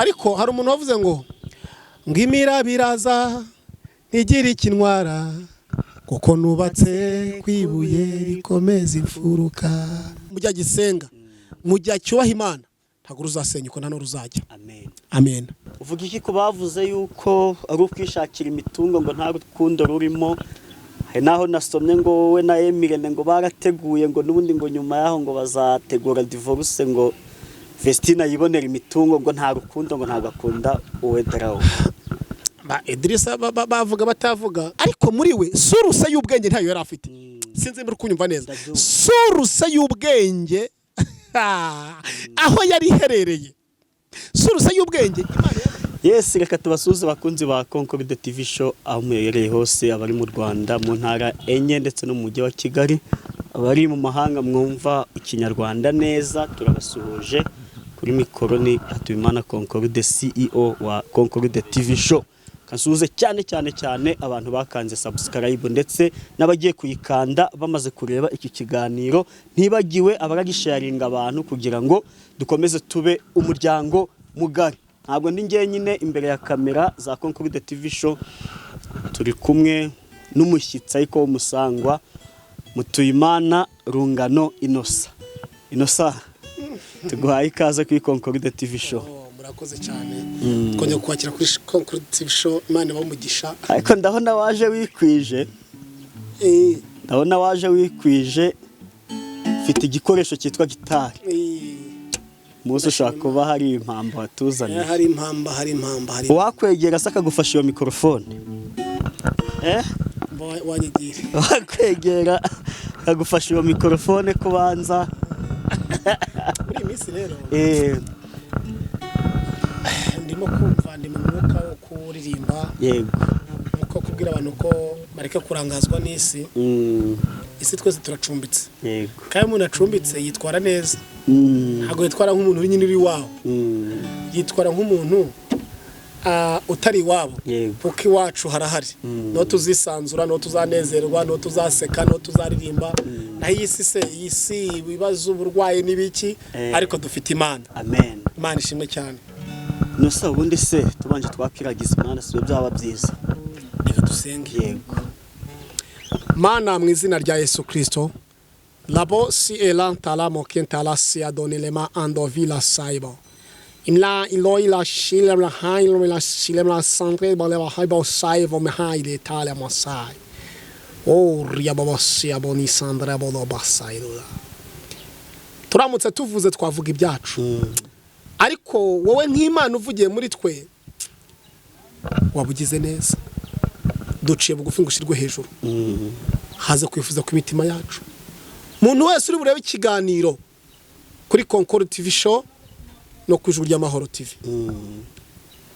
ariko hari umuntu wavuze ngo ngimira biraza ntigira ikinwara kuko nubatse kwibuye rikomeza imfuruka mujya gisenga mujya cyubaha Imana ntago ruzasenyuka nta no ruzajya amen uvuga iki ko bavuze yuko ari ukwishakira imitungo ngo nta rukundo rurimo naho nasomye ngo we na Emirene ngo barateguye ngo nubundi ngo nyuma yaho ngo bazategura divorce ngo Vestina yibonera imitungo ngo nta rukundo ngo ntagakunda uwederaho ba Idrissa bavuga batavuga ariko muri we suruse y'ubwenge ntayo yari afite sinzi muri kunyumva neza suruse y'ubwenge aho yari herereye suruse y'ubwenge yes reka tubasuze bakunzi ba Concorde TV show aho muyereye hose abari mu Rwanda mu ntara enye ndetse no mu mujyi wa Kigali abari mu mahanga mwumva ikinyarwanda neza turabasuhuje kuri mikoro ni Hatubimana Concorde CEO wa Concorde TV show kasuze cyane abantu bakanze subscribe ndetse nabagiye kuyikanda bamaze kureba iki kiganiro ntibagiwe abaragisharinga abantu kugira ngo dukomeze tube umuryango mugari ntabwo ndi ngiye nyine imbere ya kamera za Concorde TV show turi kumwe n'umushyitsi ariko umusangwa Mutuyimana Rungano Inosa tuguhaye ikaze kuri Concorde TV show murakoze cyane twonye kwakira kuri Concorde TV show Imana bamugisha ariko ndabona waje wikwije fite igikoresho cyitwa gitari muzo ushaka kuba hari impamba watuzanye hari impamba wakwegera saka gufasha iyo mikrofone wanyigira wakwegera kagufasha iyo mikrofone kubanza muri minsi rero ndimo kumva ndi mu mwuka wo kuririmba yego uko kubwira abantu ko bareke kurangazwa n'isi isi twese turacumbitse yego kandi umuntu acumbitse yitwara neza ntabwo yitwara nk'umuntu nyine uri wawo yitwara nk'umuntu utari wabo kuko iwacu harahari no tuzisanzura no tuzanezerwa no tuzaseka no tuzaririmba naho iyi si ibibazo uburwayi n'ibiki ariko dufite Imana amen Imana ishimwe cyane Nosa ubundi se tubanje twakiragiza Imana sibe byaba byiza reka dusenge yego Mana mu izina rya Yesu Kristo labo si elan talamo kentala si adonelema andovila saibo imla ila shilem hailo la shilem la santre baleva haibo saivo me haile tale masai o riababo si aboni sandra bodo basairo turamutse tuvuze twavuga ibyacu ariko wowe nk'Imana uvugiye muri twe wabugize neza duciye bugufi ngo ushirwe hejuru haza kwifuza ku mitima yacu umuntu wese uri burebe ikiganiro kuri Concorde TV show no ku Ijuru ry'Amahoro TV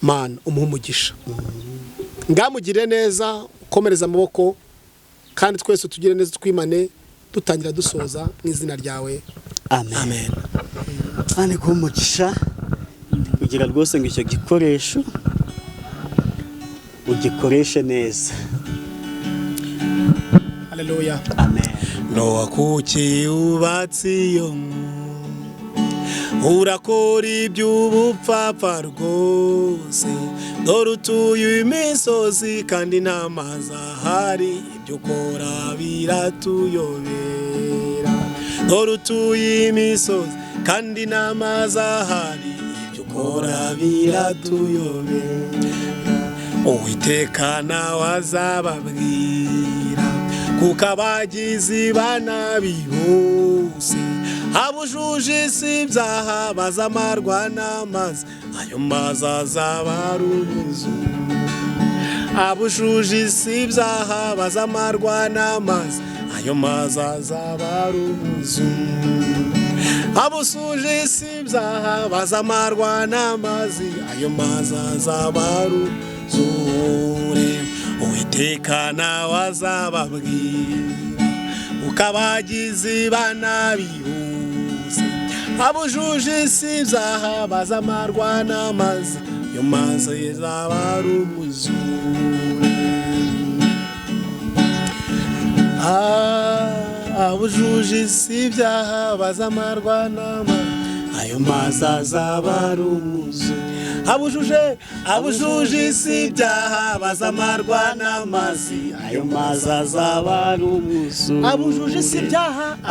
Mana umuha umugisha ngamugire neza ukomereza amaboko kandi twese tugire neza twimane dutangira dusoza mu izina ryawe amen ane kumugisha kugira rwose ngo icyo gikoresho ugikoreshe neza haleluya amen no kuki ubatsiyo urakora iby'ubupfapfa rwose dore utuye imisozi kandi nta mazi ahari ibyo ukora biratuyobera dore utuye imisozi kandi nta mazi ahari ibyo ukora biratuyobera Uwiteka nawe azababwira kuko abagizi ba nabi bose abujuje isi ibyaha bazamarwa n'amazi ayo mazi azaba ari umwuzure abujuje isi ibyaha bazamarwa n'amazi ayo mazi azaba ari umwuzure abujuje isi ibyaha bazamarwa n'amazi ayo mazi azaba ari umwuzure Uwiteka nawe azababwira uko abagizi ba nabi bose abujuje isi ibyaha bazamarwa n'amazi ayo mazi azaba ari umwuzure abujuje isi ibyaha bazamarwa n'amazi ayo mazi azaba ari umwuzure abujuje isi ibyaha bazamarwa n'amazi ayo mazi azaba ari umwuzure.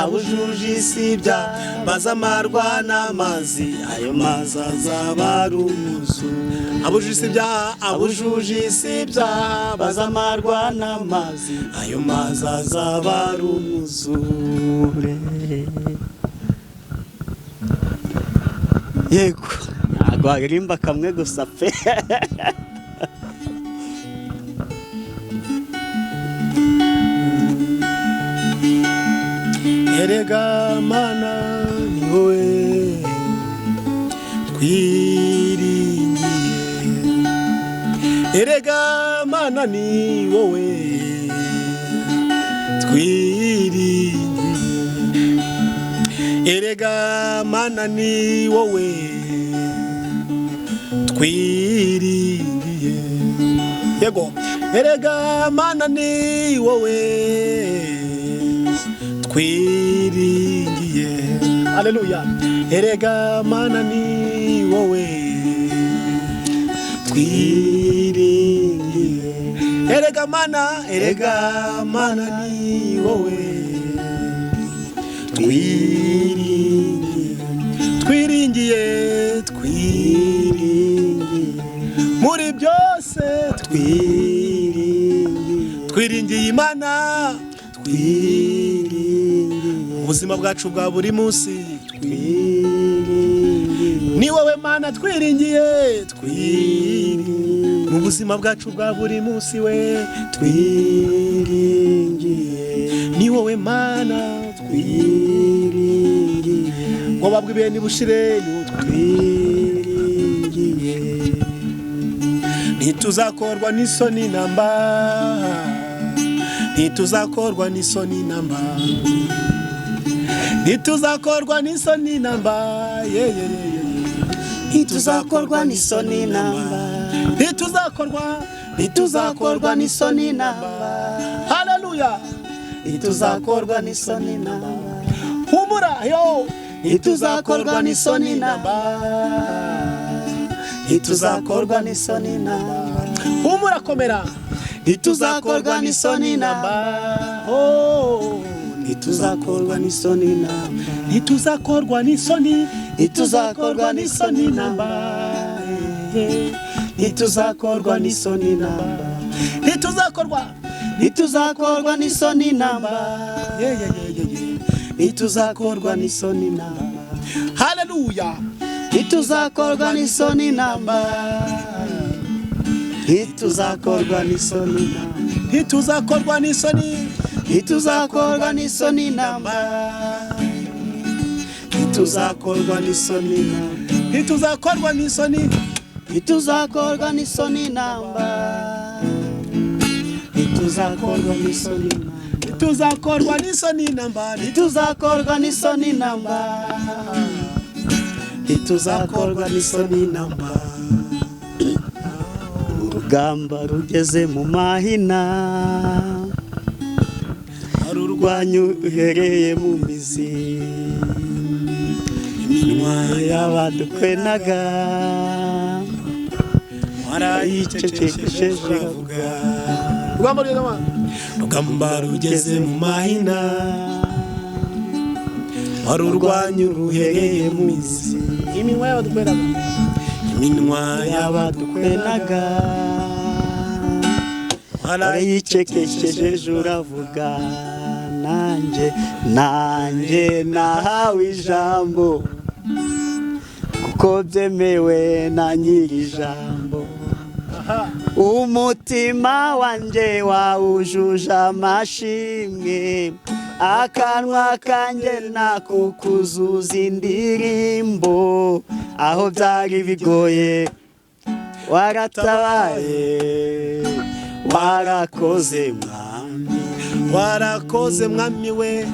abujuje isi ibyaha bazamarwa n'amazi ayo mazi azaba ari umwuzure. abujuje isi ibyaha bazamarwa n'amazi ayo mazi azaba ari umwuzure. Yego ntabwo waririmba kamwe gusa pe. erega mana ni wowe twiringiye, erega mana ni wowe twiringiye, erega mana ni wowe twiringiye. Yego erega mana ni wowe twiringiye. Haleluya. erega mana ni wowe twiringiye, erega mana ni wowe twiringiye, muri byose twiringiye Imana, ubuzima bwacu bwa buri munsi ni wowe Mana twiringiye, mu buzima bwacu bwa buri munsi we ni wowe Mana ngo babwibe nibushire ntituzakorwa n'isoni namba, ntituzakorwa n'isoni namba, ntituzakorwa n'isoni namba, ntituzakorwa n'isoni namba, ntituzakorwa n'isoni namba. Haleluya. ntituzakorwa n'isoni namba, humura yo, ntituzakorwa n'isoni namba, ntituzakorwa n'isoni namba, humura komera, ntituzakorwa n'isoni namba, oh ntituzakorwa n'isoni namba, ntituzakorwa n'isoni, ntituzakorwa n'isoni namba, ntituzakorwa n'isoni namba, ntituzakorwa n'isoni namba, ntituzakorwa n'isoni namba. Haleluya. ntituzakorwa n'isoni namba, ntituzakorwa n'isoni namba, ntituzakorwa n'isoni, ntituzakorwa n'isoni namba, ntituzakorwa n'isoni namba, ntituzakorwa n'isoni, ntituzakorwa n'isoni namba, ntituzakorwa n'isoni namba, ntituzakorwa n'isoni namba, ntituzakorwa n'isoni namba, ntituzakorwa n'isoni namba. urugamba rugeze mu mahina, urwanyu uhereye mu mizi, iminwa y'abadukwenaga warayicecekesheje uravuga. Rugamba rugeze mu mahina, urwanyu ruhereye mu mizi, iminwa y'abadukwenaga warayicecekesheje uravuga. nanjye nahawe ijambo, kuko byemewe na nyiri ijambo. umutima wanjye wawujuje amashimwe, akanwa kanjye nako kuzuza indirimbo. aho byari bigoye waratabaye, warakoze mwami, warakoze mwami we,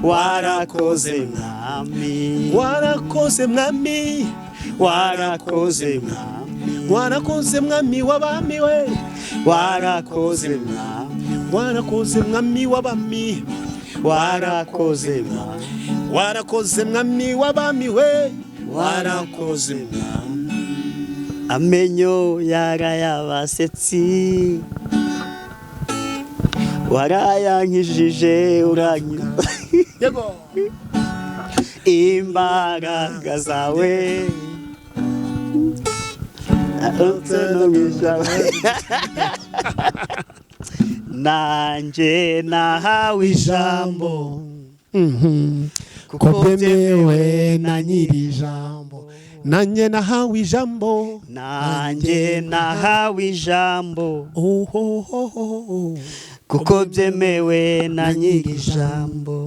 warakoze mwami, warakoze mwami, warakoze mwami, warakoze mwami w'abami we, warakoze mwami, warakoze mwami w'abami, warakoze mwami, warakoze mwami w'abami we, warakoze mwami. amenyo yarayabasetsi warayankijije urankiza yego imbaraga zawe nanjye nahawe ijambo kuko byemewe na nyiri ijambo nanjye nahawe ijambo nanjye nahawe ijambo ohohoho kuko byemewe na nyiri ijambo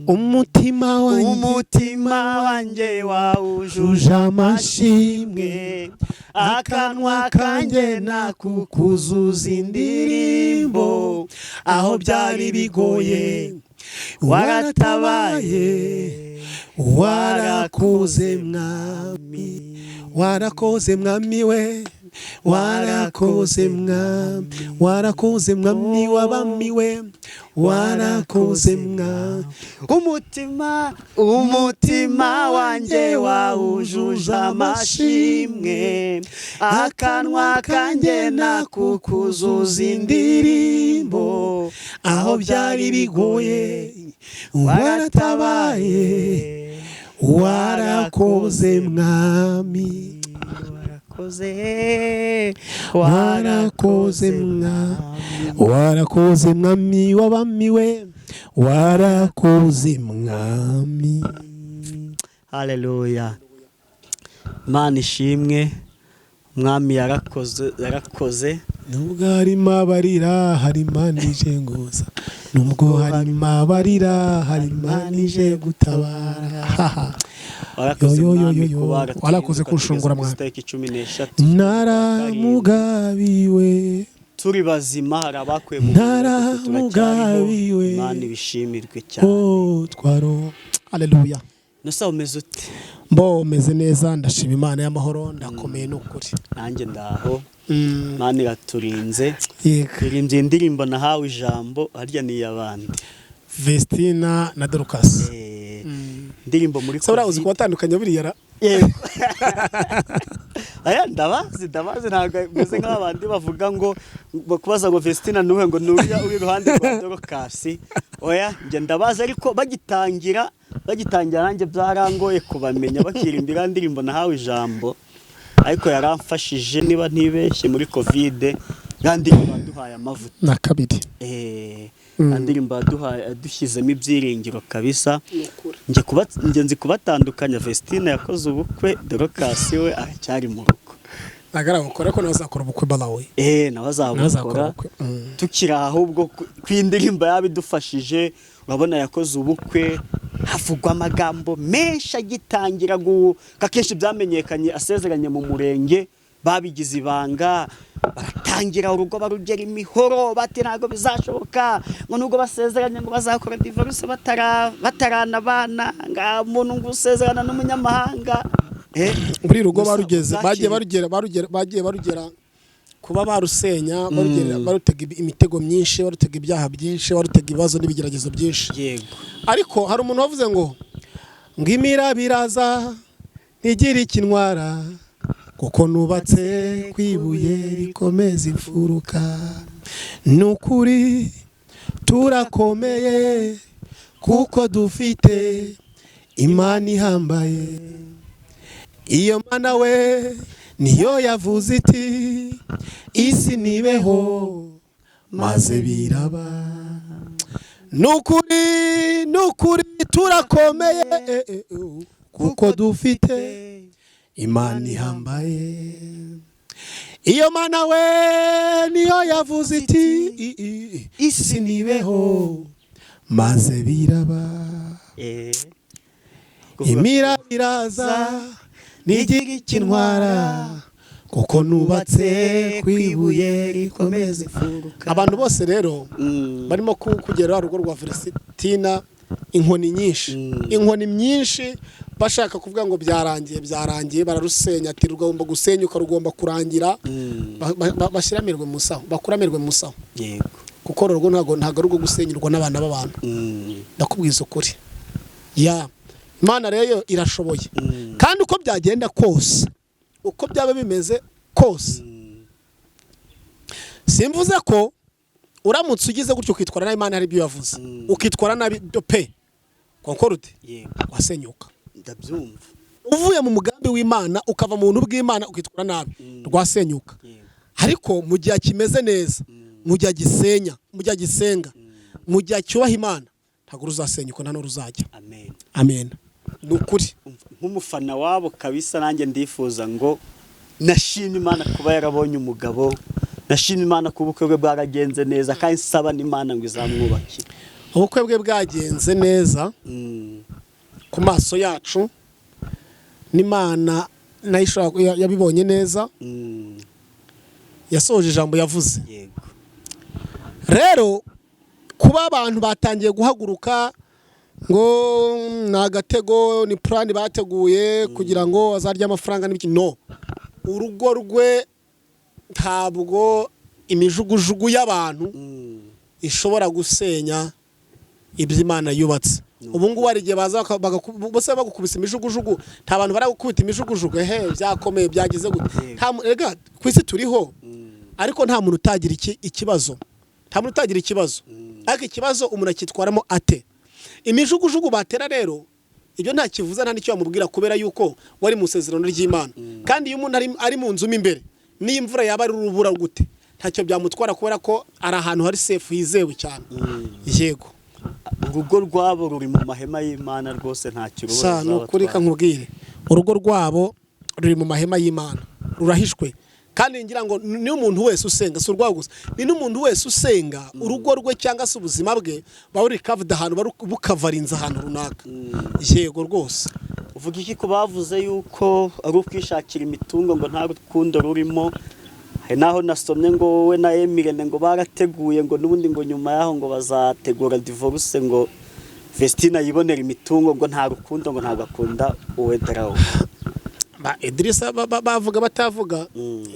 umutima wanjye wawujuje amashimwe akanwa kanjye nakukuzuza indirimbo aho byari bigoye waratabaye warakoze mwami we warakoze mwami w'abami we warakoze umutima wanjye wawujuje amashimwe akanwa kanjye nakukuzuza indirimbo aho byari bigoye waratabaye warakoze mwami warakoze mwami w'abami we warakoze mwami. Haleluya. Mana ishimwe, mwami yarakoze nubwo harimo abarira harimo nije ngoza nubwo harimo abarira harimo nije gutabara warakoze kunshungura mwana naramugabiwe turi bazima hari abakuye mu naramugabiwe Mana ibishimirwe cyane twaro. haleluya. Nusa umeze ute? Mbo meze neza ndashima Imana y'amahoro ndakomeye n'ukuri nanjye ndaho Mana iraturinze yego irimbye indirimbo nahawe ijambo harya ni yabandi Vestina na Dorcas indirimbo muri Sabra uzi kubatandukanya buriya yego aya ndabazi ntago meze nk'abandi bavuga ngo kubaza ngo Vestina nuhe ngo nuriya uri ruhande rwa Dorcas oya nge ndabazi ariko bagitangira nanjye byarangoye kubamenya bakirimbira indirimbo nahawe ijambo ariko yaramfashije niba ntibeshye muri covid yandirimbo duhaye amavuta na kabiri indirimbo dushyizemo ibyiringiro kabisa nge nzi kubatandukanya Vestina yakoze ubukwe Dorcas we aracyari mu rugo nagara gukora ko nazakora ubukwe balawe nawe azabukora tukira ahubwo kwindirimbo yabidufashije urabona yakoze ubukwe havugwa amagambo menshi agitangira kakenshi byamenyekanye asezeranye mu murenge babigize ibanga baratangira urugo barugera imihoro bati ntago bizashoboka ngo nubwo basezeranye ngo bazakora divorce batarana abana nga muntu ngo usezerana n'umunyamahanga buri rugo barugeze bagiye barugera kuba barusenya barutega imitego myinshi barutega ibyaha byinshi barutega ibibazo n'ibigeragezo byinshi yego ariko hari umuntu wavuze ngo imira biraza ntigira ikinwara kuko nubatse kwibuye rikomeza imfuruka nukuri turakomeye kuko dufite Imana ihambaye iyo Mana we niyo yavuze iti isi nibeho maze biraba nukuri turakomeye kuko dufite Imana ihambaye iyo Mana we niyo yavuze iti isi nibeho maze biraba imira biraza ntigira ikintwara kuko nubatse kwibuye rikomeze imfuruka. Abantu bose rero barimo kugera urugo rwa Vestina inkoni nyinshi bashaka kuvuga ngo byarangiye bararusenya ati rugomba gusenyuka rugomba kurangira bashyiramirwe mu saho bakuramirwe mu saho yego kuko urugo ntago rugo gusenyurwa n'abana b'abantu ndakubwiza ukuri Imana rero irashoboye kandi uko byagenda kose uko byaba bimeze kose. Simvuze ko uramutse ugize gutyo ukitwara nabi Imana hari ibyo yavuze ukitwara nabi pe konkorute wasenyuka. ndabyumva. Uvuye mu mugambi w'Imana ukava mu buntu bw'Imana ukitwara nabi rwasenyuka. Ariko mu gihe kimeze neza, mu gihe gisenya, mu gihe gisenga, mu gihe cyubaha Imana, ntago ruzasenyuka nta no ruzajya. Amen. Amen. Nukuri Nk'umufana wabo kabisa nanjye ndifuza ngo nashimye Imana kuba yarabonye umugabo, nashimye Imana kuba ubukwe bwe bwaragenze neza, kandi nsaba n'Imana ngo izamwubakire. ubukwe bwe bwagenze neza ku maso yacu, n'Imana nayo yabibonye neza, yasoje ijambo yavuze. Yego. Rero kuba abantu batangiye guhaguruka ngo nagatego ni plan bateguye kugira ngo azarya amafaranga n'ibiki, no, urugo rwe ntabwo imijugujugu y'abantu ishobora gusenya iby'Imana yubatse. Ubu ngubu hari igihe baza bose bagukubisa imijugujugu, nta bantu baragukubita imijugujugu byakomeye byagize gute. Rega ku isi turiho, ariko nta muntu utagira ikibazo, nta muntu utagira ikibazo, ariko ikibazo umuntu akitwaramo ate. Imijugujugu batera rero ibyo nta kivuza nta nicyo yamubwira, kubera yuko wari mu sezerano ry'Imana. Kandi iyo umuntu ari mu nzu imbere, niyo imvura yaba ari urubura gute ntacyo byamutwara, kubera ko ari ahantu hari safe yizewe cyane. Yego, urugo rwabo ruri mu mahema y'Imana rwose nta kirubaza. Nukuri kankubwire, urugo rwabo ruri mu mahema y'Imana, rurahishwe. Kandi ngira ngo ni umuntu wese usenga, si urwaho gusa, ni n'umuntu wese usenga urugo rwe cyangwa se ubuzima bwe bari covered ahantu bukavarinze ahantu runaka. Yego rwose. Uvuga iki ko bavuze yuko ari ukwishakira imitungo ngo nta rukundo rurimo? Hari naho nasomye ngo wowe na Emirene ngo barateguye ngo n'ubundi ngo nyuma yaho ngo bazategura divorce, ngo Vestina yibonera imitungo, ngo nta rukundo, ngo nta gakunda uwe Darawo. Ba Idrissa bavuga batavuga,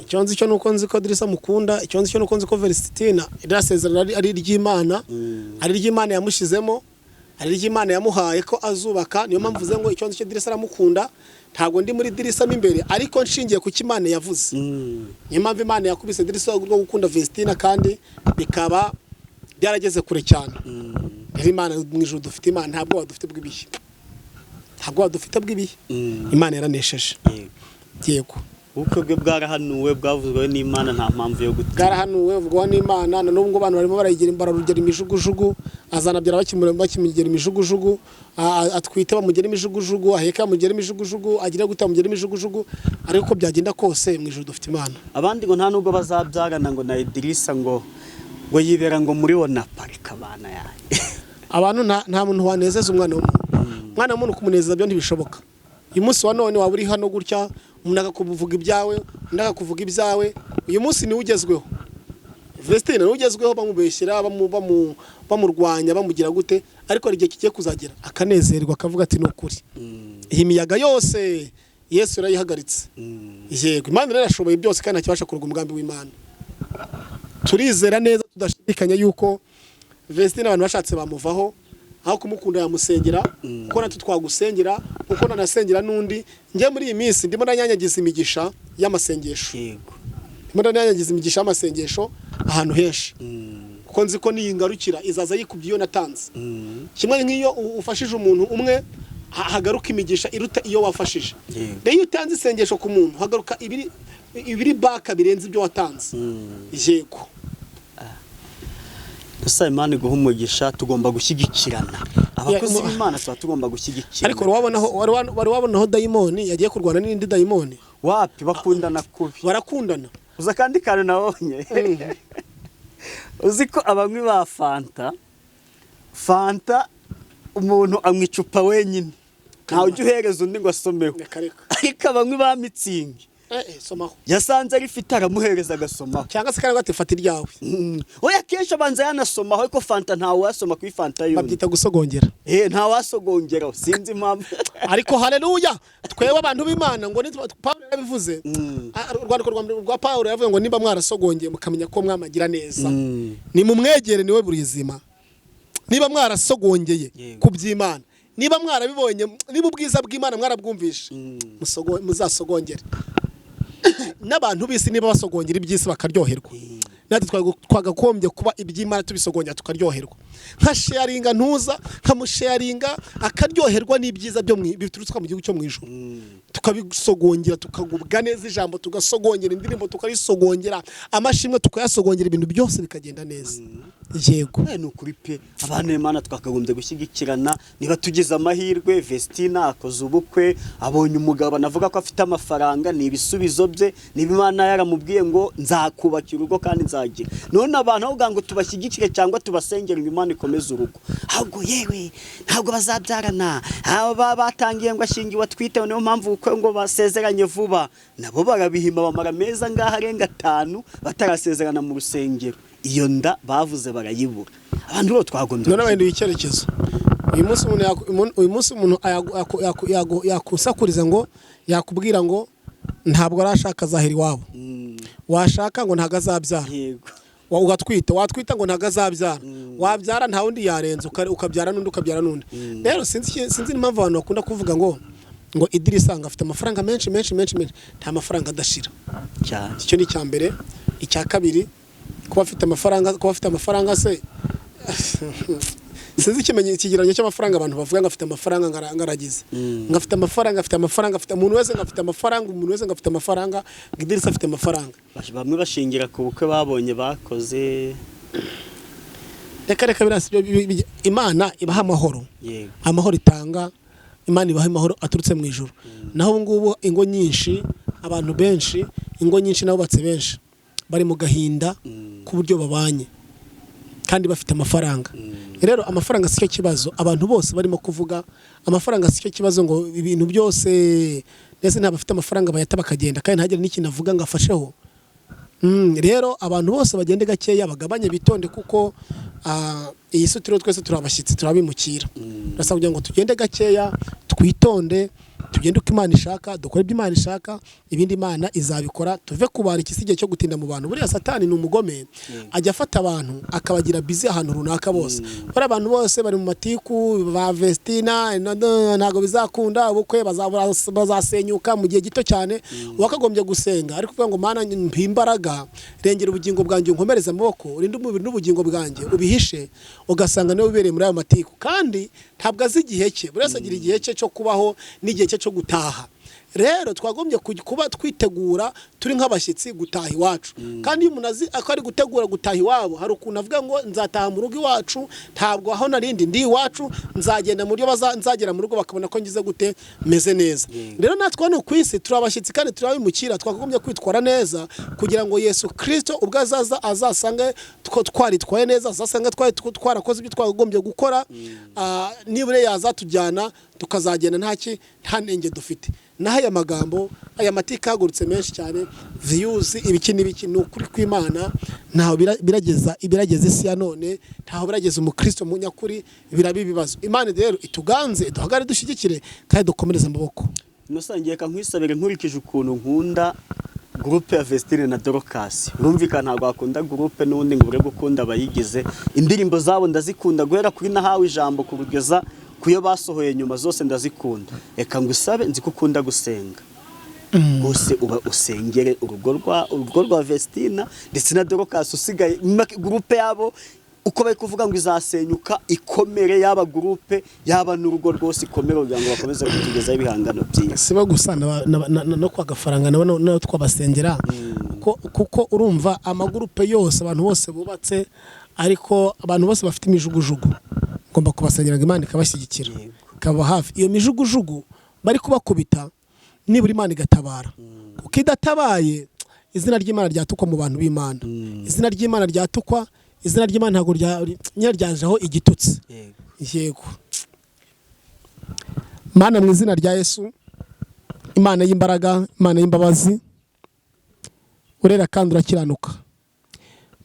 icyo nzi cyo nuko nzi ko Idrissa mukunda, icyo nzi cyo nuko nzi ko Vestina irasezerana ari ry'Imana, ari ry'Imana yamushizemo, ari ry'Imana yamuhaye ko azubaka. Niyo mpamvu vuze ngo icyo nzi cyo Idrissa aramukunda, ntago ndi muri Idrissa imbere, ariko nshingiye ku kimana yavuze. Niyo mpamvu Imana yakubise Idrissa rwo gukunda Vestina, kandi bikaba byarageze kure cyane. Imana mu ijuru dufite Imana, ntabwo wadufite bw'ibihe, ntabwo wadufite bw'ibihe. Imana yaranesheje. Yego. Ubukwe bwe bwarahanuwe, bwavuzwe n'Imana, nta mpamvu yo gutinya. Bwarahanuwe, buvugwa n'Imana, na n'ubwo abantu barimo barayigira imbararugera imijugujugu, azanabyara bakimugera imijugujugu, atwite bamugera imijugujugu, aheka bamugera imijugujugu, agira gute bamugera imijugujugu, ariko ko byagenda kose mu ijuru dufite Imana. Abandi ngo nta nubwo bazabyarana ngo na Idrissa ngo yibera ngo muri wo na parika abana yawe. Abantu nta muntu wanezeza umwana w'umuntu. Umwana w'umuntu kumunezeza byo ntibishoboka. Uyu munsi wa none waba uri hano gutya, umuntu akakuvuga ibyawe, undi akakuvuga ibyawe. Uyu munsi niwe ugezweho. Vestina niwe ugezweho, bamubeshyira, bamurwanya, bamugira gute, ariko igihe kigiye kuzagera akanezerwa, akavuga ati n'ukuri iyi miyaga yose Yesu yarayihagaritse. Yego, Imana irashoboye byose kandi ntakibasha kuruga umugambi w'Imana. Turizera neza tudashidikanya yuko Vestina abantu bashatse bamuvaho, aho kumukunda yamusengera, kuko natwe twagusengera, kuko nanasengera n'undi. Ngiye muri iyi minsi ndimo nanyanyagiza imigisha y'amasengesho. Yego. Ndimo nanyanyagiza imigisha y'amasengesho ahantu henshi. Kuko nzi ko niyingarukira izaza yikubye iyo natanze. Kimwe nk'iyo ufashije umuntu umwe, hagaruka imigisha iruta iyo wafashije. Iyo utanze isengesho ku muntu, hagaruka ibiri baka birenze ibyo watanze. Yego. Gusa Imana iguha umugisha, tugomba gushyigikirana. Abakozi b'Imana tuba tugomba gushyigikirana. Ariko wari wabonaho dayimoni yagiye kurwana n'indi dayimoni. Wapi bakundana kubi. Barakundana. Uza kandi kare nabonye. Uzi ko abanywi ba Fanta umuntu amwicupa wenyine. Ntawe ujya uhereza undi ngo asomeho. Ariko abanywi ba Mitsingi somaho yasanze ari fita aramuhereza agasomaho, cyangwa se kandi fata iryawe. Oya kenshi abanza yanasomaho, ariko Fanta ntawe wasoma kuri Fanta yundi. Babyita gusogongera. Ntawe wasogongera, sinzi impamvu. Ariko haleluya, twewe abantu b'Imana ngo Paulo yabivuze. Urwandiko rwa Paulo yavuze ngo niba mwarasogongeye mukamenya ko mwamagira neza, ni mu mwegere niwe burizima. Niba mwarasogongeye ku by'Imana, niba mwarabibonye, niba ubwiza bw'Imana mwarabwumvishe, muzasogongere. n'abantu b'isi niba basogongera iby'isi bakaryoherwa, natwe twagakombye kuba iby'Imana tubisogongera tukaryoherwa, nka sharinga ntuza nkamusharinga akaryoherwa n'ibyiza byo biturutse mu gihugu cyo mu ijuru, tukabisogongera tukagubwa neza, ijambo tugasogongera, indirimbo tukarisogongera, amashimwe tukayasogongera, ibintu byose bikagenda neza. Yego ni ukuri pe, abantu Imana twakagombye gushyigikirana. Niba tugize amahirwe Vestina akoze ubukwe, abonye umugabo navuga ko afite amafaranga, ni ibisubizo bye, niba Imana yaramubwiye ngo nzakubakira urugo kandi nzagira, none abantu aho ngo tubashyigikire cyangwa tubasengere ngo Imana ikomeze urugo, ahubwo yewe ntabwo bazabyarana, aba batangiye ngo ashingiwe atwite, niyo mpamvu uko ngo basezeranye vuba, nabo barabihima bamara meza ngaho arenga 5 batarasezerana mu rusengero, iyo nda bavuze barayibura. Abantu bo twagombye none abandi icyerekezo. Uyu munsi umuntu yakusakuriza ngo yakubwira ngo ntabwo arashaka zahiri iwabo, washaka ngo ntago azabyara, yego watwita ngo ntago azabyara, wabyara nta wundi yarenze, ukabyara n'undi ukabyara n'undi. Rero sinzi impamvu abantu bakunda kuvuga ngo Idirisa ngo afite amafaranga menshi, nta mafaranga adashira cyane. Icyo ni cyambere. Icya kabiri, kuba afite amafaranga se sinzi ikigereranyo cy'amafaranga abantu bavuga ngo afite amafaranga ngaragize, ngafite amafaranga, afite umuntu wese ngafite amafaranga, Idirisa afite amafaranga. Bamwe bashingira ku bukwe babonye bakoze. Reka birasi Imana ibaha amahoro, yego amahoro itanga, Imana ibaha amahoro aturutse mu ijuru. Naho ubu ngubu ingo nyinshi, abantu benshi, ingo nyinshi n'abubatse benshi bari mu gahinda ku buryo babanye kandi bafite amafaranga. Rero amafaranga si cyo kibazo, abantu bose barimo kuvuga amafaranga si cyo kibazo, ngo ibintu byose ndetse ntabafite amafaranga bayata bakagenda kandi ntagire n'ikintu avuga ngo afasheho. Rero abantu bose bagende gakeya, bagabanye bitonde, kuko iyi si turiho twese turabashyitsi, turabimukira. Ndasaba kugira ngo tugende gakeya, twitonde, tugende uko Imana ishaka, dukore ibyo Imana ishaka, ibindi Imana izabikora. Tuve kubara igihe cyo gutinda mu bantu. Buriya Satani ni umugome, ajya afata abantu akabagira busy ahantu runaka bose. Bari abantu bose bari mu matiku, ba Vestina ntago bizakunda, ubukwe bazasenyuka mu gihe gito cyane. Wakagombye gusenga ariko kuvuga ngo Mana mpimbaraga, rengera ubugingo bwanjye, nkomereza amaboko, urinde umubiri n'ubugingo bwanjye, ubihishe, ugasanga nawe ubereye muri ayo matiku. Kandi ntabwo azi igihe cye, buri wese agira igihe cye cyo kubaho n'igihe cye cyo gutaha. Rero twagombye kuba twitegura turi nk'abashyitsi gutaha iwacu. Kandi iyo umuntu azi ko ari gutegura gutaha iwabo, hari ukuntu avuga ngo nzataha mu rugo iwacu, ntabwo aho narindi ndi iwacu, nzagenda mu buryo nzagera mu rugo bakabona ko ngize gute meze neza. Rero natwe hano ku isi turi abashyitsi kandi turabimukira, twagombye kwitwara neza kugira ngo Yesu Kristo ubwo azasange twaritwaye neza, azasange twarakoze ibyo twagombye gukora, nibure yazatujyana tukazagenda nta nenge dufite. Naho aya magambo, aya matika hagurutse menshi cyane, views ibiki ni ukuri kw'Imana, ntaho birageza isi ya none, ntaho birageza umukristo mu nyakuri, birabibazo. Imana rero ituganze, duhagare dushyigikire kandi dukomereze amaboko. Nusangiye ka nkwisabire nkurikije ukuntu nkunda groupe ya Vestine na Dorcas. Urumvikana ntabwo akunda groupe n'undi ngo ure gukunda abayigize. Indirimbo zabo ndazikunda guhera kuri Nahawe Ijambo kugeza kuyo basohoye nyuma zose ndazikunda. Reka ngusabe nzi ko ukunda gusenga, bose uba usengere urugo rwa Vestina ndetse na Dorcas, usigaye groupe yabo uko bari kuvuga ngo izasenyuka ikomere, yaba groupe yaba n'urugo rwose ikomere, kugira ngo bakomeze kutugezaho ibihangano byiza. Siba gusa no kwa gafaranga nabo twabasengera, kuko urumva amagroupe yose abantu bose bubatse, ariko abantu bose bafite imijugujugu ngomba kubasengera ngo Imana ikabashyigikira, ikaba hafi. Iyo mijugujugu bari kubakubita, nibura Imana igatabara, kuko idatabaye izina ry'Imana ryatukwa mu bantu b'Imana. Izina ry'Imana ryatukwa, izina ry'Imana ntabwo ryajeho igitutsi. Yego Mana, mu izina rya Yesu, Imana y'imbaraga, Imana y'imbabazi, urera kandi urakiranuka.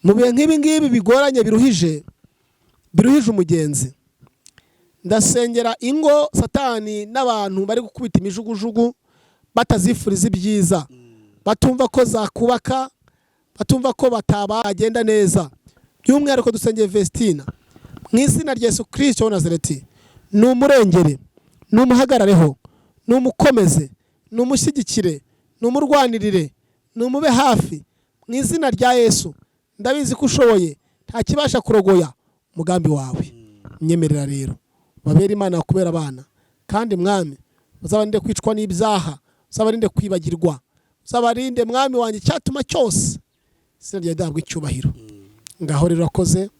Mu bihe nk'ibi ngibi bigoranye biruhije umugenzi, ndasengera ingo Satani n'abantu bari gukubita imijugujugu batazifuriza ibyiza, batumva ko zakubaka, batumva ko bagenda neza. By'umwihariko dusengeye Vestina mu izina rya Yesu Kristo wa Nazareti, n'umurengere, n'umuhagarareho, n'umukomeze, n'umushyigikire, n'umurwanirire, numube hafi mu izina rya Yesu. Ndabizi ko ushoboye, nta kibasha kurogoya umugambi wawe. Nyemerera rero babera Imana kubera abana, kandi mwami uzabarinde kwicwa n'ibyaha, uzabarinde kwibagirwa, uzabarinde mwami wanjye icyatuma cyose izina ryawe rihabwe icyubahiro. Ngaho rero urakoze,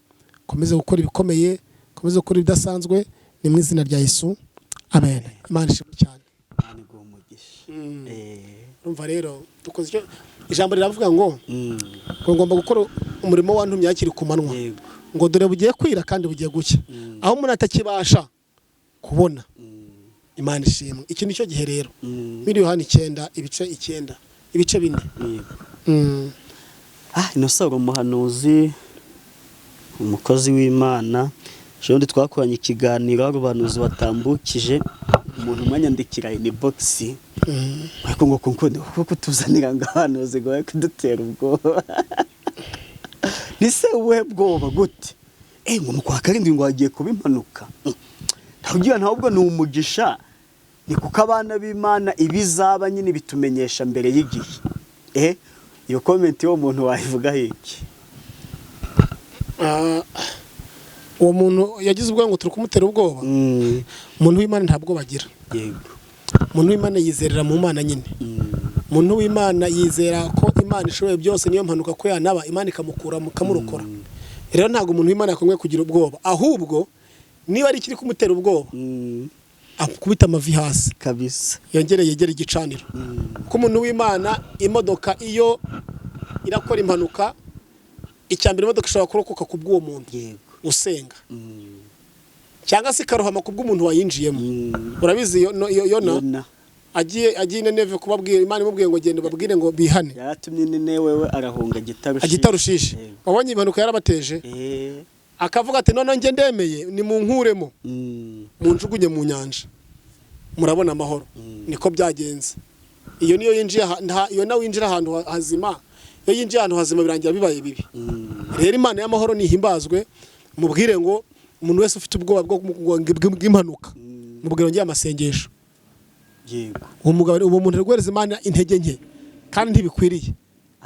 komeze gukora ibikomeye, komeze gukora ibidasanzwe, ni mu izina rya Yesu, amen. Imana ishimwe cyane. Urumva rero dukoze icyo ijambo riravuga ngo ngomba gukora umurimo wantumye yakiri ku manywa, ngo dore bugiye kwira kandi bugiye gucya, aho umuntu atakibasha kubona. Imana ishimwe. Iki nicyo gihe rero muri Yohana 9 ibice 9 ibice 4. Inosoro umuhanuzi, umukozi w'Imana. Jendi twakoranye ikiganiro abahanuzi batambukije, umuntu mwanyandikira inbox ariko ngo kuko tuzanira ngahanuzi ngo kudutera ubwoba. Nise uwe bwoba gute? Ngo mu kwa karindwi ngo hagiye kuba impanuka. Ntabwo ntabwo ni umugisha, ni kuko abana b'Imana ibizaba nyine bitumenyesha mbere y'igihe. Iyo comment yo muntu wayivuga iki? Uwo muntu yagize ubwo ngo turi kumutera ubwoba. Umuntu w'Imana ntabwo bagira. Yego. Umuntu w'Imana yizerera mu Mana nyine. Umuntu w'Imana yizera ko Imana ishoboye byose, niyo mpanuka ko yanaba Imana ikamukura mukamurokora. Rero ntabwo umuntu w'Imana yakomwe kugira ubwoba, ahubwo niba ari kiri kumutera ubwoba akubita amavi hasi kabisa, yongere yegera igicaniro. Ko umuntu w'Imana imodoka iyo irakora impanuka, icyambere imodoka ishobora kurokoka kubw'uwo muntu usenga, cyangwa se karohama kubw'umuntu wayinjiyemo. Urabizi Yona agiye Nineve kubabwira, Imana imubwiye ngo genda babwire ngo bihane, yaratumye Ninewe arahunga Gitarushishi. Wabonye impanuka yarabateje, akavuga ati none nge ndemeye ni munkuremo munjugunye mu nyanja murabona amahoro. Niko byagenze. Iyo niyo yinjiye, iyo nawe winjira ahantu hazima, iyo yinjiye ahantu hazima birangira bibaye bibi. Rero Imana y'amahoro nihimbazwe, mubwire ngo umuntu wese ufite ubwoba bw'impanuka mubwire ngiye amasengesho. Yego. Uwo muntu rwereza Imana intege nke kandi ntibikwiriye.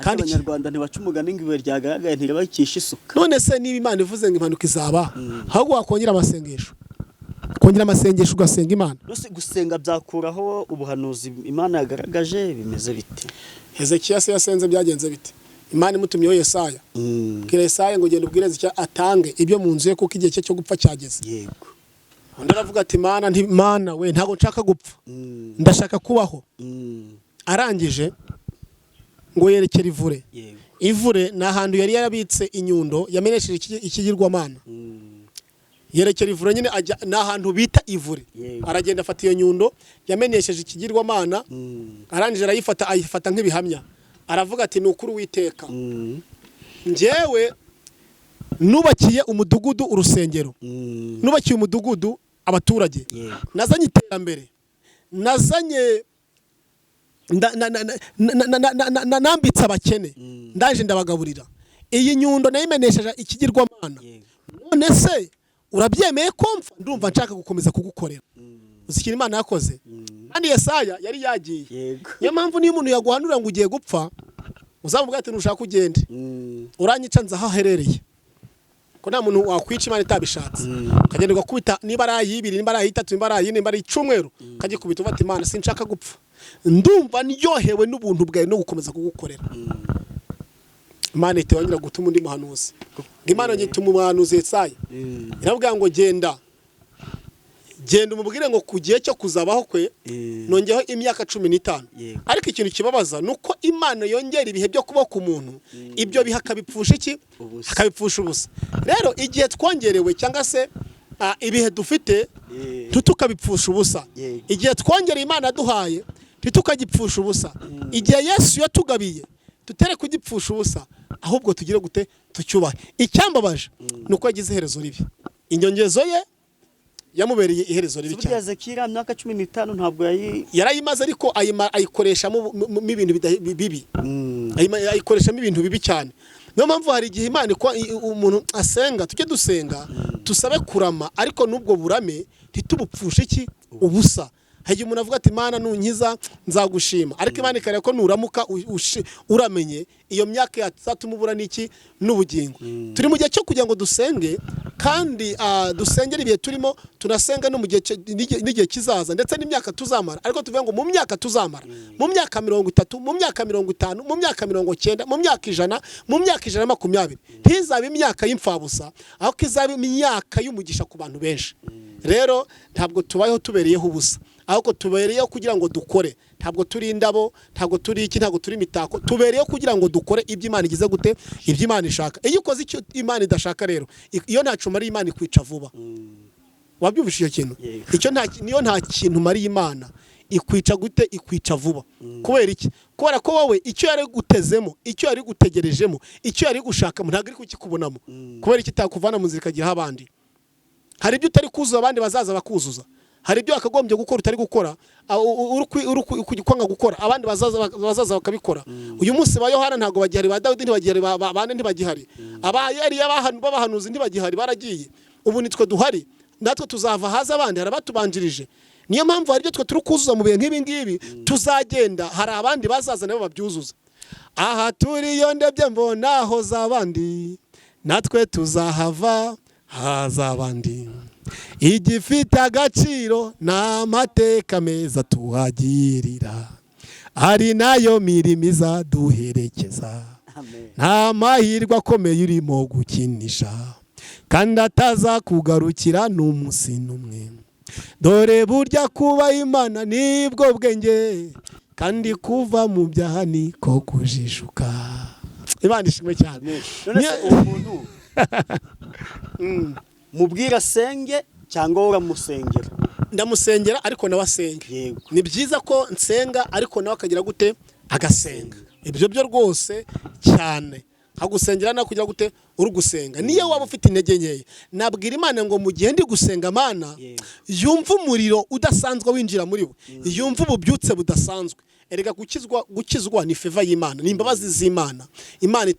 Kandi Abanyarwanda ntibaca umugani ngo ibuye ryagaragaye ntiribakisha isuka. None se niba Imana ivuze ngo impanuka izaba, ahubwo wakongera amasengesho, kongera amasengesho ugasenga Imana. Rose gusenga byakuraho ubuhanuzi Imana yagaragaje bimeze bite? Hezekiya se yasenze byagenze bite? Imana imutumyeho Yesaya. Bwira Yesaya ngo genda ubwire icyo atange ibyo mu nzu ye kuko igihe cye cyo gupfa cyageze. Yego. Undi aravuga ati Mana we ntago nshaka gupfa, ndashaka kubaho. Arangije ngo yerekera Ivure. Ivure na hantu yari yarabitse inyundo yamenesheje ikigirwamana. Yerekera Ivure nyine ajya na hantu bita Ivure. Aragenda afata iyo nyundo yamenesheje ikigirwamana, arangije arayifata ayifata nk'ibihamya. Aravuga ati ni ukuri Uwiteka, njyewe nubakiye umudugudu urusengero, nubakiye umudugudu abaturage, nazanye iterambere, nazanye nambitse abakene, ndaje ndabagaburira. Iyi nyundo nayimenesheje ikigirwamana, none se urabyemeye ko mpfa? Ndumva nshaka gukomeza kugukorera. Uzikira Imana yakoze. Kandi Yesaya yari yagiye. Niyo mpamvu niyo umuntu yaguhanura ngo ugiye gupfa, uzavuga ati nushaka ugende, uranyica nzaho aherereye. Ko nta muntu wakwica Imana itabishatse. Kagenda ugakubita niba ari 2, niba ari 3, niba ari 4, niba ari 1, kaje kubita ufata Imana sinshaka gupfa. Ndumva niryohewe n'ubuntu bwawe no gukomeza kugukorera. Imana itewanyira gutuma undi muhanuzi. Imana ngituma umuhanuzi Yesaya. Iravuga ngo genda umubwire ngo kugiye cyo kuzabaho kwe nongeho imyaka 15. Ariko ikintu kibabaza nuko Imana yongera ibihe byo kuba ku muntu, ibyo bihakabipfusha iki? Akabipfusha ubusa. Rero igihe twongerewe cyangwa se ibihe dufite tutukabipfusha ubusa. Igihe twongereye Imana duhaye tutukagipfusha ubusa. Igihe Yesu yatugabiye tutere kugipfusha ubusa, ahubwo tugire gute? Tucyubahe. Icyambabaje nuko yagize iherezo ribi. Inyongezo ye yamubereye iherezo ribi cyane. Zekira myaka 15 ntabwo yarayimaze, ariko ayikoresha mu ibintu bibi. Ayikoresha mu ibintu bibi cyane. Niyo mpamvu hari igihe Imana ko umuntu asenga, tujye dusenga tusabe kurama, ariko nubwo burame ntitubupfushe iki? Ubusa. hari umuntu avuga ati Imana nunkiza nzagushima, ariko Imana ikareba ko nuramuka uramenye iyo myaka yatuma ubura n'iki n'ubugingo. Turi mu gihe cyo kugira ngo dusenge, kandi dusengera ibihe turimo, tunasenga no mu gihe n'igihe kizaza ndetse n'imyaka tuzamara, ariko tuvuga ngo mu myaka tuzamara, mu myaka 30, mu myaka 50, mu myaka 90, mu myaka 100, mu myaka 120, ntizabe imyaka y'imfabusa, ahubwo izabe imyaka y'umugisha ku bantu benshi. Rero ntabwo tubayeho tubereyeho ubusa, ahubwo tubereyeho kugira ngo dukore. Ntabwo turi indabo, ntabwo turi iki, ntabwo turi imitako, tubereyeho kugira ngo dukore ibyo Imana igize gute, ibyo Imana ishaka. Iyo ukoze icyo Imana idashaka rero, iyo ntacyo mari Imana ikwica vuba. Wabyumvise icyo kintu? Icyo niyo nta kintu mari Imana ikwica gute, ikwica vuba. Kubera iki? Kubera ko wowe icyo yari gutezemo, icyo yari gutegerejemo, icyo yari gushakamo ntabwo ari kukikubonamo. Kubera iki itakuvana mu nzira ikagira abandi. Hari ibyo utari kuzuza abandi bazaza bakuzuza. Hari ibyo akagombye gukora utari gukora, uri kwanga gukora abandi bazaza bakabikora. Uyu munsi ba Yohana ntago bagihari, ba Dawidi ntibagihari, bane ntibagihari, abahari babahanuzi ntibagihari, baragiye. Ubu nitwe duhari, natwe tuzava haza abandi, hari abatubanjirije. Niyo mpamvu hari ibyo twe turi kuzuza mu bihe nk'ibi ngibi, tuzagenda hari abandi bazaza nabo babyuzuza. Aha turi yo ndebye mbona aho zabandi, natwe tuzahava haza abandi. Igifite agaciro n'amateka meza tuhagirira, ari nayo mirimo izaduherekeza. Nta mahirwe akomeye urimo gukinisha, kandi ataza kugarukira n'umunsi n'umwe. Dore burya kuba Imana nibwo bwenge, kandi kuva mu byaha niko kujishuka. Imana ishimwe cyane. None umuntu mubwira senge cyangwa uramusengera? Ndamusengera ariko nawe asenge. Ni byiza ko nsenga ariko nawe akagira gute, agasenga. Ibyo byo rwose cyane. Agusengera na kugira gute, uri gusenga. Niyo waba ufite intege nke, nabwira Imana ngo mu gihe ndi gusenga Mana, yumva umuriro udasanzwe winjira muri we, yumva ububyutse budasanzwe. Erega gukizwa ni favor y'Imana, ni imbabazi z'Imana. Imana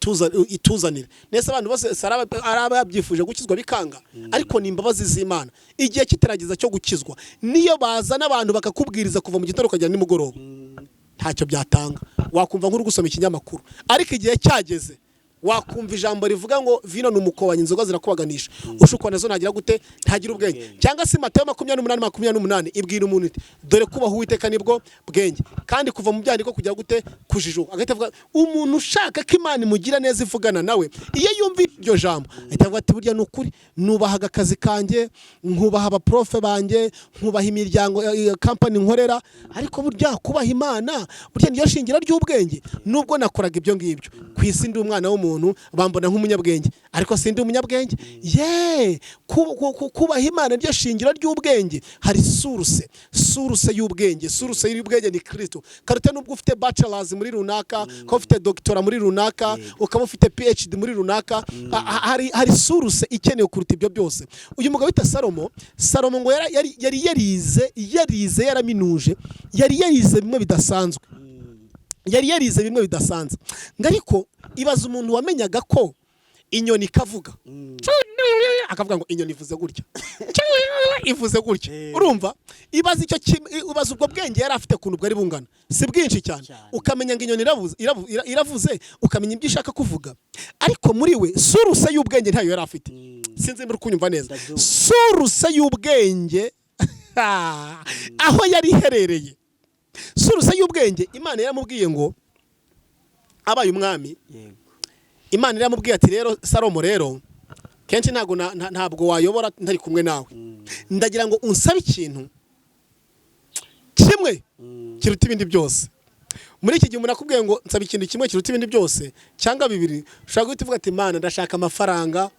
ituzanira. Nese abantu bose araba yabyifuje gukizwa bikanga, ariko ni imbabazi z'Imana. Igihe kitarageza cyo gukizwa, niyo bazana abantu bakakubwiriza kuva mu gitondo ukagera nimugoroba, ntacyo byatanga. Wakumva nk'uri gusoma ikinyamakuru, ariko igihe cyageze wakumva ijambo rivuga ngo vino n'umukobanyi inzoga zirakubaganisha, ushukwa nazo ntagira gute, ntagira ubwenge. Cyangwa se Matayo 28:28 ibwira umuntu iti dore kubaha Uwiteka nibwo bwenge, kandi kuva mu byandiko kugira gute, kujijuka. Agahita avuga umuntu ushaka ko Imana imugira neza ivugana nawe, iyo yumva iryo jambo ahita avuga ati burya n'ukuri nubahaga akazi kanjye, nkubaha abaprofe banjye, nkubaha imiryango company nkorera, ariko burya kubaha Imana burya niyo shingiro ry'ubwenge. Nubwo nakoraga ibyo ngibyo ku isi ndi umwana w'umuntu, bambona nk'umunyabwenge, ariko sindi umunyabwenge. Kubaha Imana niyo shingiro ry'ubwenge. Hari source y'ubwenge. Source y'ubwenge ni Kristo. Karute nubwo ufite bachelors muri runaka, ko ufite doctora muri runaka, ukaba ufite PhD muri runaka, hari source ikenewe kuruta ibyo byose. Uyu mugabo bita Salomo ngo yari yarize yaraminuje, yari yarize bimwe bidasanzwe. Ngariko ibaza umuntu wamenyaga ko inyoni ikavuga, akavuga ngo inyoni ivuze gutya, ivuze gutya. Urumva? Ibaza ubwo bwenge yari afite kuntu bwari bungana, si bwinshi cyane. Ukamenya ngo inyoni iravuze, ukamenya ibyo ishaka kuvuga. Ariko muri we source y'ubwenge ntayo yari afite. Sinzi muri kunyumva neza. Source y'ubwenge aho yari herereye, source y'ubwenge, Imana yaramubwiye ngo abaye umwami. Imana iramubwiye ati rero Salomo, rero kenshi ntabwo wayobora ntari kumwe nawe. Ndagira ngo unsabe ikintu kimwe kiruta ibindi byose. Muri iki gihe umuntu akubwiye ngo nsaba ikintu kimwe kiruta ibindi byose cyangwa bibiri, ushaka guhita uvuga ati Imana ndashaka amafaranga,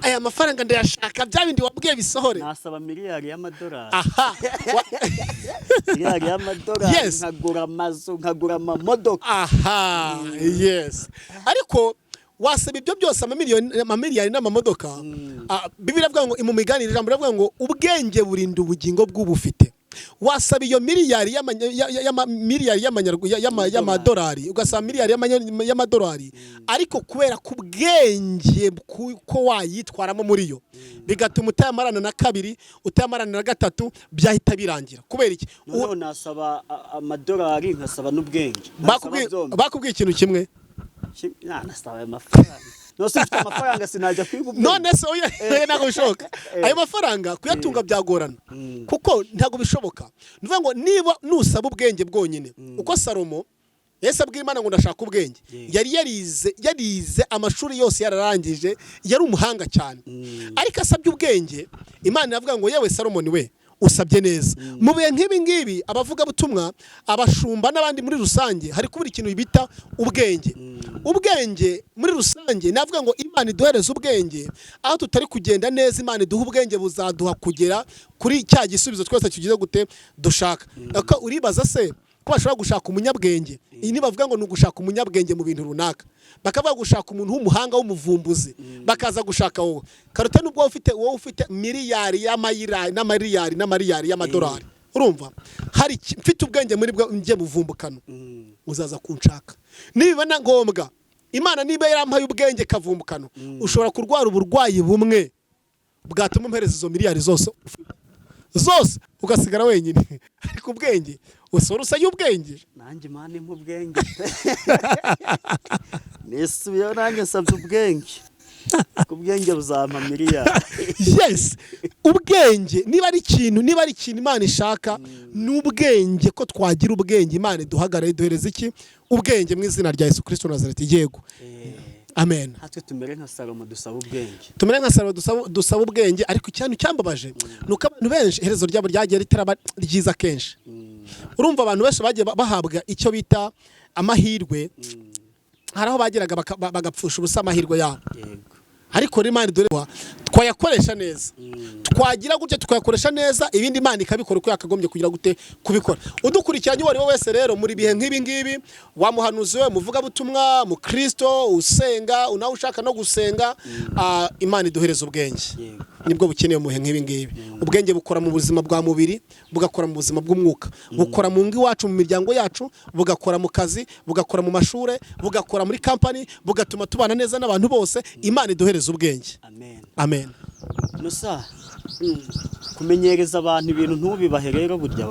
aya mafaranga ndayashaka, bya bindi wabwiye bisohore. Nasaba miliyari y'amadolari. Aha. Miliyari y'amadolari, nkagura amazu, nkagura amamodoka. Aha, yes. Ariko wasaba ibyo byose amamiliyari n'amamodoka, Bibiliya ivuga ngo mu Migani ijambo rivuga ngo ubwenge burinda ubugingo bw'ubufite. wasaba iyo miliyari y'amadolari ugasaba miliyari y'amadolari ariko kubera ku bwenge ko wayitwaramo muri yo bigatuma utayamarana na kabiri utayamarana na gatatu byahita birangira kubera iki noneho nasaba amadolari nkasaba n'ubwenge bakubwiye ikintu kimwe nasaba amafaranga ufite amafaranga sinajya kwiga ubwenge none se oya ntabwo bishoboka ayo mafaranga kuyatunga byagorana kuko ntabwo bishoboka nuvuga ngo niba nusaba ubwenge bwonyine uko Salomo Yesu abwira Imana ngo ndashaka ubwenge yari yarize amashuri yose yararangije yari umuhanga cyane ariko asabye ubwenge Imana iravuga ngo yewe Salomo we usabye neza mu bihe nk'ibi ngibi abavuga butumwa abashumba n'abandi muri rusange hari kubura ikintu bita ubwenge muri rusange navuga ngo Imana iduhereze ubwenge aho tutari kugenda neza Imana iduha ubwenge buzaduha kugera kuri cya gisubizo twese tugize gute dushaka aka uribaza se ko bashobora gushaka umunyabwenge iyi nibavuga ngo ni ugushaka umunyabwenge mu bintu runaka bakavuga gushaka umuntu w'umuhanga w'umuvumbuzi bakaza gushaka wowe karuta nubwo wowe ufite miliyari n'amariyari y'amadolari urumva hari mfite ubwenge muri bwo ngiye buvumbukano uzaza kunshaka niba na ngombwa Imana niba yarampaye ubwenge kavumbukano ushobora kurwara uburwayi bumwe bwatuma umpereza izo miliyari zose ugasigara wenyine ariko ubwenge usora usaye ubwenge nanjye mane mu bwenge nisubiyeho nanjye nsabye ubwenge ku bwenge buzampa miliyari yes ubwenge niba ari ikintu Imana ishaka n'ubwenge ko twagira ubwenge Imana duhagarare duhereza iki ubwenge mu izina rya Yesu Kristo Nazareti yego amen hatwe tumere nka Salomo dusaba ubwenge dusaba ubwenge ariko icyanu cyambabaje nuko abantu benshi iherezo ryabo ryagiye ritaraba ryiza kenshi urumva abantu benshi bagiye bahabwa icyo bita amahirwe hari aho bageraga bagapfusha ubusa amahirwe yabo ariko Imana dore twayakoresha neza twagira gutya tukayakoresha neza ibindi Imana ikabikora uko yakagombye kugira gute kubikora udukurikiranye wari wese rero muri bihe nk'ibi ngibi wamuhanuzi we muvuga butumwa mu Kristo usenga unawe ushaka no gusenga Imana iduhereza ubwenge nibwo bukeneye mu bihe nk'ibi ngibi ubwenge bukora mu buzima bwa mubiri bugakora mu buzima bw'umwuka bukora mu ngo iwacu mu miryango yacu bugakora mu kazi bugakora mu mashure bugakora muri company bugatuma tubana neza n'abantu bose Imana iduhereza ubwenge amen nusa kumenyereza abantu ibintu ntubibahe rero burya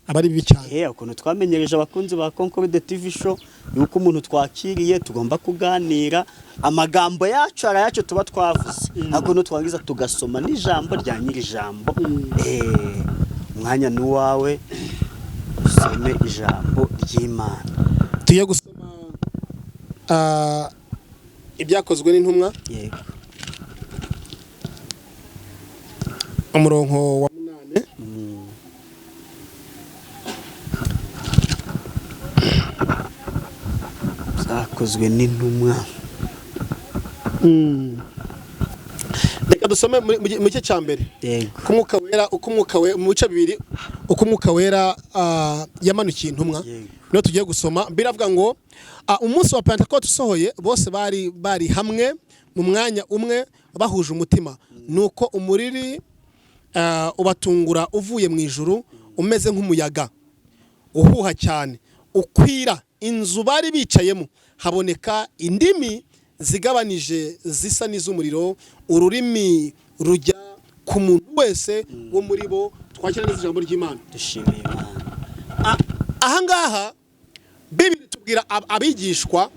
abari bibi cyane ukuntu twamenyereje abakunzi ba Concorde TV show yuko umuntu twakiriye tugomba kuganira amagambo yacu arayacu tuba twavuze akuntu twangiza tugasoma n'ijambo rya nyiri jambo umwanya nuwawe usome ijambo ry'Imana tuye gusoma ibyakozwe n'intumwa yego umurongo wa 8 zakozwe n'intumwa reka dusome mu cyo cyambere kumwuka wera mu bice bibiri uko umwuka wera yamanukiye intumwa no tugiye gusoma biravuga ngo umunsi wa Pentecote usohoye bose bari hamwe mu mwanya umwe bahuje umutima nuko umuriri ubatungura uvuye mu ijuru umeze nk'umuyaga uhuha cyane ukwira inzu bari bicayemo haboneka indimi zigabanije zisa n'iz'umuriro ururimi rujya ku muntu wese wo muri bo twakira neza ijambo ry'Imana dushimiye Imana aha ngaha Bibiri tubwira abigishwa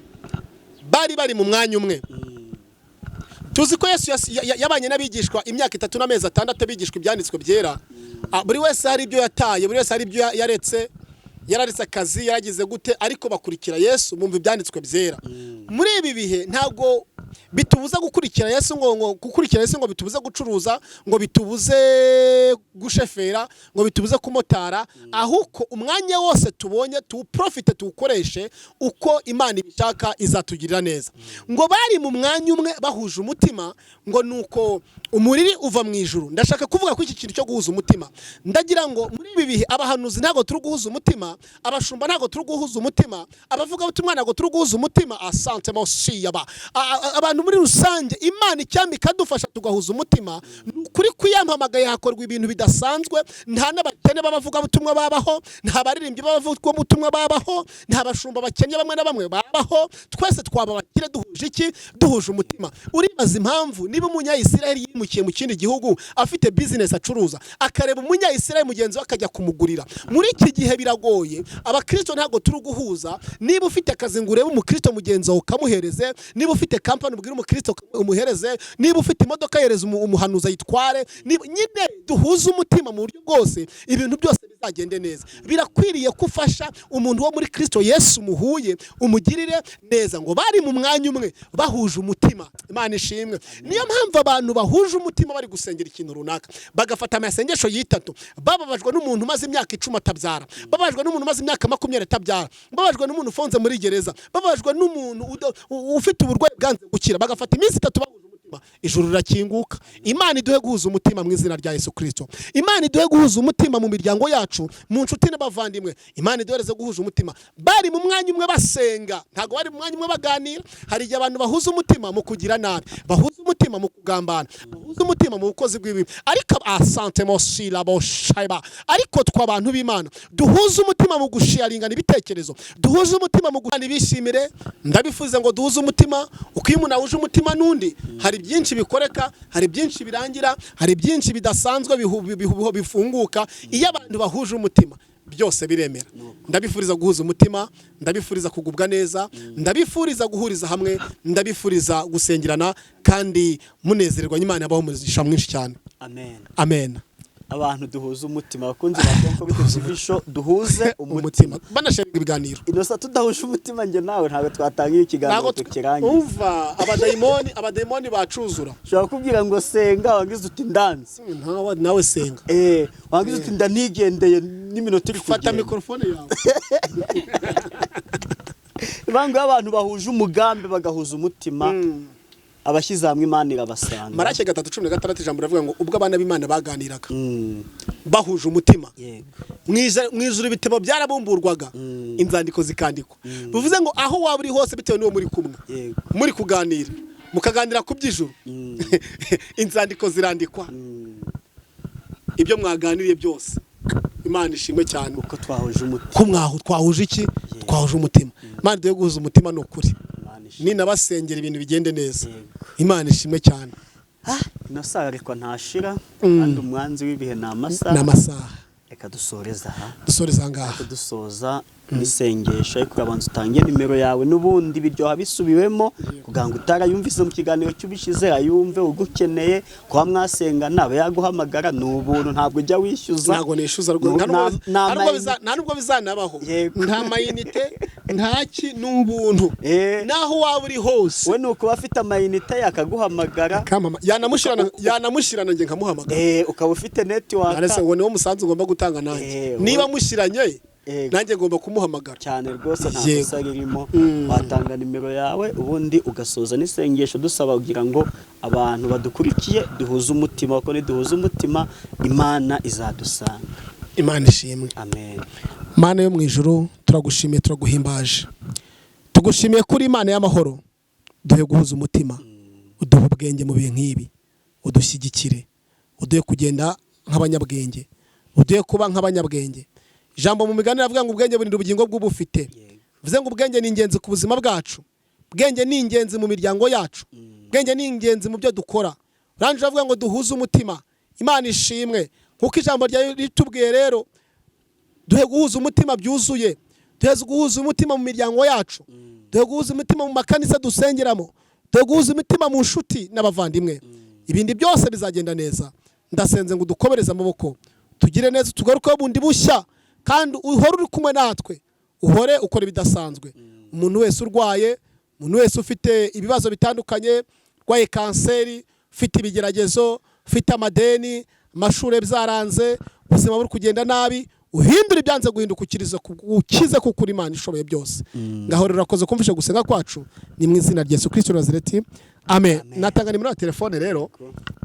bari mu mwanya umwe tuzi ko Yesu yabanye n'abigishwa imyaka 3 n'amezi 6 bigishwa ibyanditswe byera buri wese hari ibyo yataye buri wese hari ibyo yararetse akazi yaragize gute ariko bakurikira Yesu bumva ibyanditswe byera muri ibi bihe ntago bitubuza gukurikira Yesu ngo bitubuze gucuruza ngo bitubuze gushefera ngo bitubuze kumotara ahuko umwanya wose tubonye tuprofite tukoreshe uko Imana ibishaka izatugirira neza ngo bari mu mwanya umwe bahuje umutima ngo nuko umuriri uva mu ijuru ndashaka kuvuga ko iki kintu cyo guhuza umutima ndagira ngo muri ibi bihe abahanuzi ntago turi guhuza umutima abashumba ntago turi guhuza umutima abavuga butumwa ntago turi guhuza umutima asante mo siyaba abantu abantu muri rusange Imana icyambi kadufasha tugahuza umutima kuri kuyampamagaye hakorwa ibintu bidasanzwe nta n'abakene babavuga butumwa babaho nta baririmbyi babavuga butumwa babaho nta bashumba bakennye bamwe na bamwe babaho twese twaba bakire duhuje iki duhuje umutima uribaza impamvu niba umunya-Isiraheli yimukiye mu kindi gihugu afite business acuruza akareba umunya-Isiraheli mugenzi we akajya kumugurira muri iki gihe biragoye abakristo ntago turi guhuza niba ufite akazi ngo urebe umukristo mugenzi wawe ukamuhereze niba ufite company ubwira umukristo umuhereze niba ufite imodoka yereza umuhanuza yitware nyine duhuze umutima mu buryo bwose ibintu byose bizagende neza birakwiriye kufasha umuntu wo muri Kristo Yesu muhuye umugirire neza ngo bari mu mwanya umwe bahuje umutima Imana ishimwe niyo mpamvu abantu bahuje umutima bari gusengera ikintu runaka bagafata amasengesho yitatu bababajwe n'umuntu umaze imyaka 10 atabyara babajwe n'umuntu umaze imyaka 20 atabyara babajwe n'umuntu ufunze muri gereza babajwe n'umuntu ufite uburwayi bwanze gukira bagafata iminsi 3 bahuje umutima ijuru rirakinguka Imana iduhe guhuza umutima mu izina rya Yesu Kristo Imana iduhe guhuza umutima mu miryango yacu mu nshuti n'abavandimwe Imana iduhereze guhuza umutima bari mu mwanya umwe basenga ntago bari mu mwanya umwe baganira hari igihe abantu bahuza umutima mu kugira nabi bahuza umutima mu kugambana bahuza umutima mu bukozi bw'ibibi ariko asante mosila boshaiba ariko twa abantu b'Imana duhuza umutima mu gusharingana ibitekerezo duhuza umutima mu gukana bishimire ndabifuze ngo duhuze umutima uko umuntu ahuje umutima nundi hari byinshi bikoreka hari byinshi birangira hari byinshi bidasanzwe bifunguka iyo abantu bahuje umutima byose biremera ndabifuriza guhuza umutima ndabifuriza kugubwa neza ndabifuriza guhuriza hamwe ndabifuriza gusengerana kandi munezererwa Imana yabaho umugisha mwinshi cyane amen abantu duhuza umutima bakunze bakonko bitufisho duhuze umutima banashenga ibiganiro inosa tudahuje umutima nge nawe ntago twatangiye ikiganiro tukirangiye umva abadayimoni bacuzura shaka kubwira ngo senga wangize uti ndanze nawe senga wangize uti ndanigendeye n'iminota iri fata mikrofone yawe bango abantu bahuje umugambi bagahuza umutima abashyize hamwe Imana irabasanga Maraki 3:16 ijambo ravuga ngo ubwo abana b'Imana baganiraga bahuje umutima mwijuru ibitebo byarabumburwaga inzandiko zikandikwa bivuze ngo aho waba uri hose bitewe n'uwo muri kumwe muri kuganira mukaganira ku by'ijuru inzandiko zirandikwa ibyo mwaganiriye byose Imana ishimwe cyane uko twahuje umutima ko twahuje iki twahuje umutima Imana duhe guhuza umutima n'ukuri ni nabasengera ibintu bigende neza Imana ishimwe cyane ino saha ariko ntashira kandi umwanzi w'ibihe n'amasaha reka dusoreza ngaha dusoza nisengesha ariko abanza utangiye nimero yawe nubundi biryoha bisubiwemo kugira ngo utarayumvise mu kiganiro cy'ubishize ayumve ugukeneye kwa mwasenga nabe yaguhamagara n'ubuntu ntabwo ujya wishyuza ntabwo nishyuza nta nubwo bizanabaho nta mayinite ntaki n'ubuntu naho waba uri hose we nuko afite amayinite yakaguhamagara yanamushirana nge nkamuhamagara ukaba ufite network arese ngo niwo musanzu ugomba gutanga nanjye niba mushiranye nanjye ngomba kumuhamagara cyane rwose nta kosa ririmo watanga nimero yawe ubundi ugasoza n'isengesho dusaba kugira ngo abantu badukurikiye duhuze umutima kuko ni duhuze umutima Imana izadusanga Imana ishimwe amen Mana yo mu ijuru turagushimiye turaguhimbaje tugushimiye kuri Imana y'amahoro duhe guhuza umutima uduhe ubwenge mu bihe nk'ibi udushyigikire uduhe kugenda nk'abanyabwenge uduhe kuba nk'abanyabwenge Jambo mu migani avuga ngo ubwenge burinda ubugingo bw'ubufite bivuze ngo ubwenge ni ingenzi ku buzima bwacu ubwenge ni ingenzi mu miryango yacu ubwenge ni ingenzi mu byo dukora ranje avuga ngo duhuze umutima Imana ishimwe kuko ijambo rya ritubwiye rero duhe guhuza umutima byuzuye duhe guhuza umutima mu miryango yacu duhe guhuza umutima mu makanisa dusengeramo duhe guhuza umutima mu nshuti n'abavandimwe ibindi byose bizagenda neza ndasenze ngo dukomereze amaboko tugire neza tugaruke bundi bushya kandi uhore uri kumwe natwe uhore ukora ibidasanzwe umuntu wese urwaye umuntu wese ufite ibibazo bitandukanye urwaye kanseri ufite ibigeragezo ufite amadeni amashuri byaranze ubuzima buri kugenda nabi uhindura ibyanze guhinduka ukize kuko uri Imana ishoboye byose ngaho rurakoze kumvisha gusenga kwacu ni mu izina rya Yesu Kristo Nazareti amen natanga nimero ya telefone rero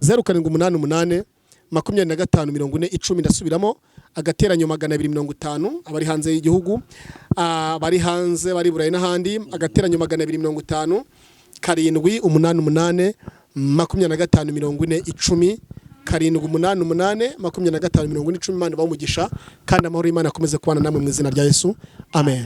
0788 25 ndasubiramo agateranyo 250 abari hanze y'igihugu bari hanze bari Burayi n'ahandi agateranyo 250 788 25 40 788 25 40 Imana bamugisha kandi amahoro y'Imana akomeze kubana namwe mu izina rya Yesu amen.